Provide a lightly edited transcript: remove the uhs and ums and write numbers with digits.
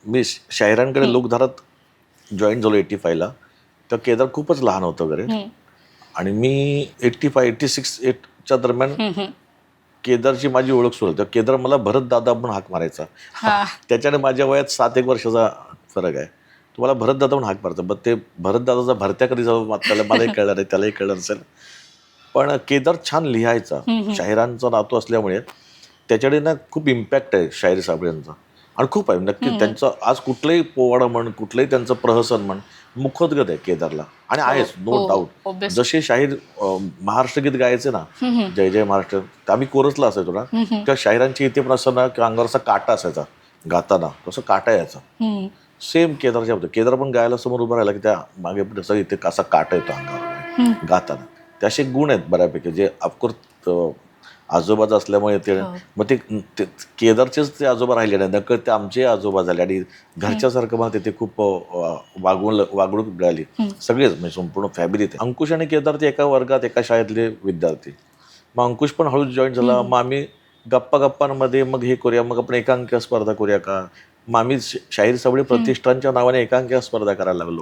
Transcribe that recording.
मी शाहिरांकडे लोकधारात join झालो 85ला. तर केदार खूपच लहान होतं वगैरे. आणि मी 86-8च्या दरम्यान केदारची माझी ओळख सुरू होती. केदार मला भरत दादा म्हणून हाक मारायचा. त्याच्याने माझ्या वयात 7-1 वर्षाचा फरक आहे. तुम्हाला भरत दादा म्हणून हाक मारतो. मग ते भरत दादाचा भरत्या कधी जाऊ त्याला मलाही कळलं नाही, त्यालाही कळलं नसेल. पण केदार छान लिहायचा. शाहिरांचा नातू असल्यामुळे त्याच्याकडे ना खूप इम्पॅक्ट आहे शाहिरी साबळेंचा. आणि खूप आहे नक्की. त्यांचं आज कुठलंही पोवाडा म्हण, कुठलंही त्यांचं प्रहसन म्हण, मुखोद्गत आहे केदारला. आणि आहेच, नो डाऊट. जसे शाहीर महाराष्ट्र गीत गायचे ना, जय जय महाराष्ट्र, आम्ही कोरसला असायचो ना, त्या शाहिरांची इथे पण असं ना अंगावर असा काटा असायचा गाताना, तसं काटा यायचा. सेम केदारच्या होतं. केदार पण गायला समोर उभं राहिला की त्या मागे पण असं इथे कसा काटा येतो अंगावर गाताना. ते असे गुण आहेत बऱ्यापैकी जे ऑफकोर्स आजोबाच असल्यामुळे ते. मग ते केदारचेच ते आजोबा राहिले नाही, नकळत ते आमचे आजोबा झाले. आणि घरच्यासारखं मला तिथे खूप वागणूक मिळाली. सगळेच म्हणजे संपूर्ण फॅमिली. अंकुश आणि केदार ते एका वर्गात एका शाळेतले विद्यार्थी. मग अंकुश पण हळूच जॉईन झाला. मग आम्ही गप्पांमध्ये मग हे करूया, मग आपण एकांकिका स्पर्धा करूया का. मग आम्ही शाहीर साबळे प्रतिष्ठानच्या नावाने एकांकिका स्पर्धा करायला लागलो.